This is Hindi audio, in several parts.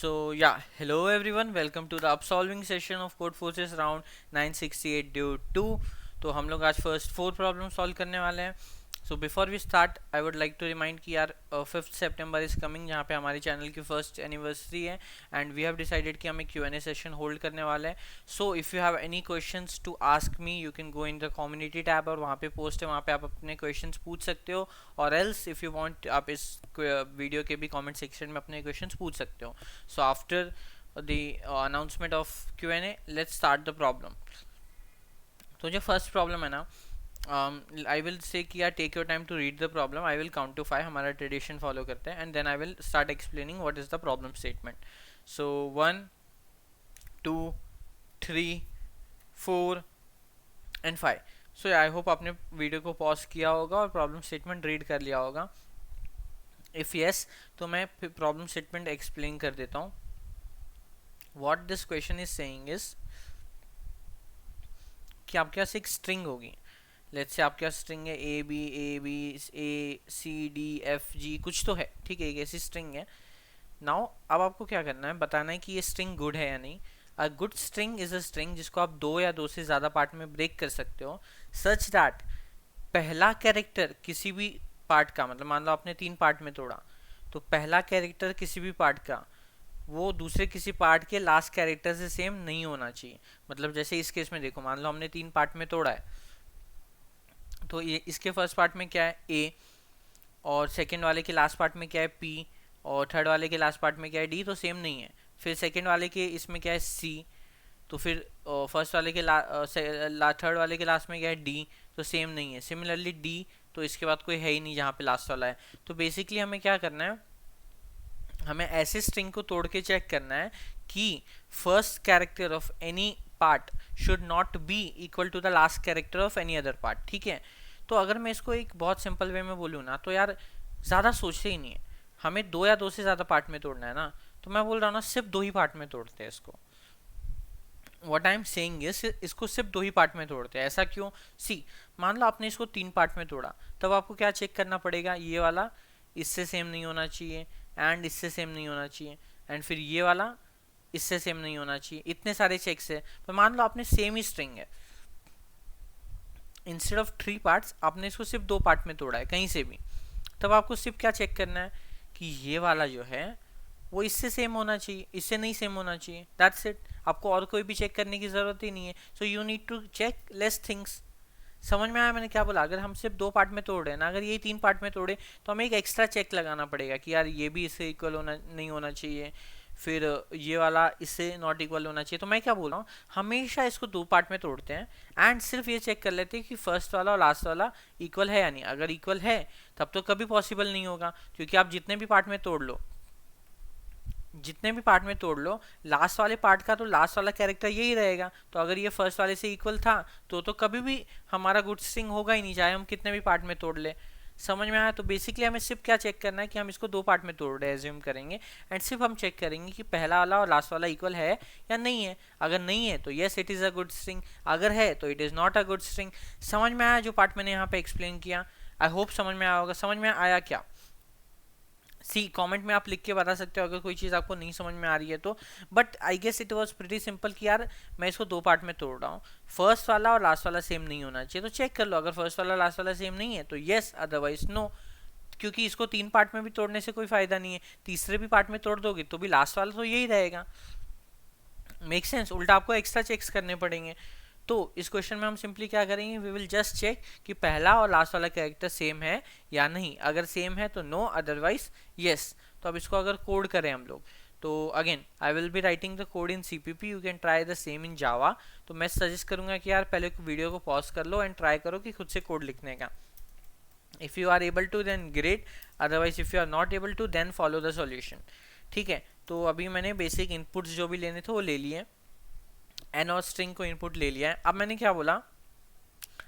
Hello everyone, welcome to the upsolving session of Code Forces round 968 due 2. तो हम लोग आज फर्स्ट 4 प्रॉब्लम सॉल्व करने वाले हैं. So before we start I would like to remind कि यार 5th सितंबर इज कमिंग, जहाँ पे हमारे चैनल की फर्स्ट एनिवर्सरी है एंड वी हैव डिसाइडेड कि हम एक Q&A सेशन होल्ड करने वाले हैं. So if you have any questions to ask me you can go in the community tab, और वहाँ पे पोस्ट है, वहाँ पे आप अपने क्वेश्चंस पूछ सकते हो. और एल्स इफ़ यू वांट आप इस वीडियो के भी कमेंट सेक्शन में अपने क्वेश्चंस पूछ सकते हो. So after the announcement of Q&A, let's start the problem. तो जो फर्स्ट प्रॉब्लम है ना, आई विल से कि यार take your time to read the problem. I will count to 5, हमारा ट्रेडिशन फॉलो करते हैं, and then I will start explaining what is the problem statement. So 1 2 3 4 and 5. So I hope आपने वीडियो को पॉज किया होगा और प्रॉब्लम स्टेटमेंट रीड कर लिया होगा. इफ़ यस तो मैं प्रॉब्लम स्टेटमेंट एक्सप्लेन कर देता हूँ. What this question is saying is कि आपके पास एक स्ट्रिंग होगी. लेट्स से आपके पास स्ट्रिंग है ABABACDFG कुछ तो है, ठीक है, एक ऐसी स्ट्रिंग है. नाउ अब आपको क्या करना है, बताना है कि ये स्ट्रिंग गुड है या नहीं. A good string is a string जिसको आप 2 या 2 से ज़्यादा पार्ट में ब्रेक कर सकते हो, सच दैट पहला कैरेक्टर किसी भी पार्ट का, मतलब मान लो आपने 3 पार्ट में तोड़ा, तो पहला कैरेक्टर किसी भी पार्ट का वो दूसरे किसी पार्ट के लास्ट कैरेक्टर से सेम नहीं होना चाहिए. मतलब जैसे इस केस में देखो, मान लो हमने 3 पार्ट में तोड़ा है, तो ये इसके फर्स्ट पार्ट में क्या है ए, और सेकंड वाले के लास्ट पार्ट में क्या है पी, और थर्ड वाले के लास्ट पार्ट में क्या है डी, तो सेम नहीं है. फिर सेकंड वाले के इसमें क्या है सी, तो फिर फर्स्ट वाले के थर्ड वाले के लास्ट में क्या है डी, तो सेम नहीं है. सिमिलरली डी, तो इसके बाद कोई है ही नहीं जहाँ पे लास्ट वाला है. तो बेसिकली हमें क्या करना है, हमें ऐसे स्ट्रिंग को तोड़ के चेक करना है कि first character of any part should not be equal to the last character of any other part. ठीक है, तो अगर मैं इसको एक बहुत सिंपल वे में बोलूँ ना, तो यार ज़्यादा सोचते ही नहीं है, हमें 2 या 2 से ज़्यादा पार्ट में तोड़ना है ना, तो मैं बोल रहा हूँ ना सिर्फ 2 ही पार्ट में तोड़ते हैं इसको. What I am saying is इसको सिर्फ 2 ही पार्ट में तोड़ते हैं. ऐसा क्यों? सी, मान लो आपने इसको 3 पार्ट में तोड़ा, तब आपको क्या चेक करना पड़ेगा, ये वाला इससे सेम नहीं होना चाहिए, एंड इससे सेम नहीं होना चाहिए, एंड फिर ये वाला इससे सेम नहीं होना चाहिए. इतने सारे चेक्स है. पर मान लो आपने सेम ही स्ट्रिंग है, इंस्टेड ऑफ 3 पार्ट्स आपने इसको सिर्फ 2 पार्ट में तोड़ा है कहीं से भी, तब आपको सिर्फ क्या चेक करना है कि ये वाला जो है वो इससे सेम होना चाहिए, इससे नहीं सेम होना चाहिए. That's it. आपको और कोई भी चेक करने की ज़रूरत ही नहीं है. So you need to check less things. समझ में आया मैंने क्या बोला? अगर हम सिर्फ 2 पार्ट में तोड़ रहे हैं ना, अगर ये 3 पार्ट में तोड़े, तो हमें एक एक्स्ट्रा चेक लगाना पड़ेगा कि यार ये भी इससे इक्वल होना नहीं होना चाहिए, फिर ये वाला इससे नॉट इक्वल होना चाहिए. तो मैं क्या बोल रहा हूँ, हमेशा इसको 2 पार्ट में तोड़ते हैं एंड सिर्फ ये चेक कर लेते हैं कि फर्स्ट वाला और लास्ट वाला इक्वल है या नहीं. अगर इक्वल है तब तो कभी पॉसिबल नहीं होगा, क्योंकि आप जितने भी पार्ट में तोड़ लो, जितने भी पार्ट में तोड़ लो, लास्ट वाले पार्ट का तो लास्ट वाला कैरेक्टर यही रहेगा. तो अगर ये फर्स्ट वाले से इक्वल था तो कभी भी हमारा गुड स्ट्रिंग होगा ही नहीं, चाहे हम कितने भी पार्ट में तोड़ ले. समझ में आया? तो बेसिकली हमें सिर्फ क्या चेक करना है कि हम इसको 2 पार्ट में तोड़ रहे एज्यूम करेंगे, एंड सिर्फ हम चेक करेंगे कि पहला वाला और लास्ट वाला इक्वल है या नहीं है. अगर नहीं है तो yes it is a good string, अगर है तो it is not a good string. समझ में आया जो पार्ट मैंने यहाँ पे एक्सप्लेन किया? आई होप समझ में आया होगा. समझ में आया क्या? सी, कमेंट में आप लिख के बता सकते हो अगर कोई चीज़ आपको नहीं समझ में आ रही है तो. But I guess it was pretty simple कि यार मैं इसको 2 पार्ट में तोड़ रहा हूँ, फर्स्ट वाला और लास्ट वाला सेम नहीं होना चाहिए, तो चेक कर लो. अगर फर्स्ट वाला लास्ट वाला सेम नहीं है तो येस, अदरवाइज नो. क्योंकि इसको 3 पार्ट में भी तोड़ने से कोई फायदा नहीं है, तीसरे भी पार्ट में तोड़ दोगे तो भी लास्ट वाला तो यही रहेगा. Make sense? उल्टा आपको एक्स्ट्रा चेक्स करने पड़ेंगे. तो इस क्वेश्चन में हम सिंपली क्या करेंगे, वी विल जस्ट चेक कि पहला और लास्ट वाला कैरेक्टर सेम है या नहीं. अगर सेम है तो नो, अदरवाइज यस. तो अब इसको अगर कोड करें हम लोग, तो again I will be writing the code in CPP. You can try the same in Java. तो मैं सजेस्ट करूंगा कि यार पहले वीडियो को पॉज कर लो एंड ट्राई करो कि खुद से कोड लिखने का. If you are able to then great, otherwise if you are not able to then follow the solution. ठीक है, तो अभी मैंने बेसिक इनपुट्स जो भी लेने थे वो ले लिए, एन और स्ट्रिंग को इनपुट ले लिया है. अब मैंने क्या बोला,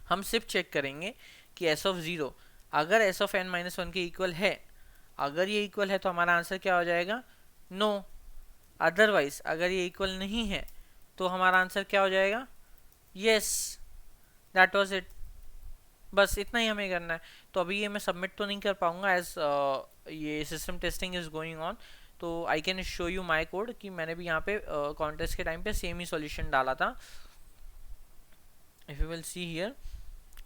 हम सिर्फ चेक करेंगे कि एस ऑफ 0 अगर एस ऑफ n-1 के इक्वल है, अगर ये इक्वल है तो हमारा आंसर क्या हो जाएगा, नो. अदरवाइज अगर ये इक्वल नहीं है तो हमारा आंसर क्या हो जाएगा, यस. That was it. बस इतना ही हमें करना है. तो अभी ये मैं सबमिट तो नहीं कर पाऊंगा एज ये system testing is going on. तो I can show you my code कि मैंने भी यहाँ पे कॉन्टेस्ट के टाइम पे सेम ही सॉल्यूशन डाला था. If you will see here,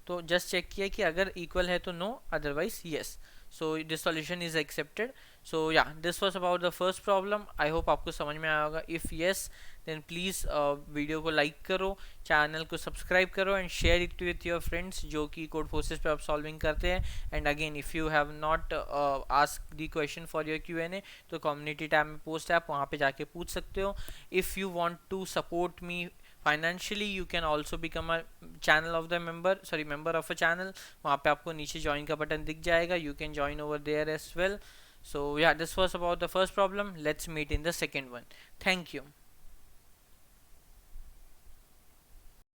तो जस्ट चेक किया कि अगर इक्वल है तो no, otherwise yes. So this solution is accepted. So yeah this was about the first problem. I hope आपको समझ में आया होगा. If yes then please video को लाइक करो, चैनल को सब्सक्राइब करो and share it with your friends जो कि कोड फोर्सेस पे आप सॉल्विंग करते हैं. And again if you have not ask the question for your Q&A, तो कम्युनिटी टैब में पोस्ट है, आप वहाँ पे जाके पूछ सकते हो. If you want to support me financially, you can also become a channel of the member of a channel. वहाँ पे आपको नीचे ज्वाइन का बटन दिख जाएगा. You can join over there as well. So yeah, this was about the first problem. Let's meet in the second one. Thank you.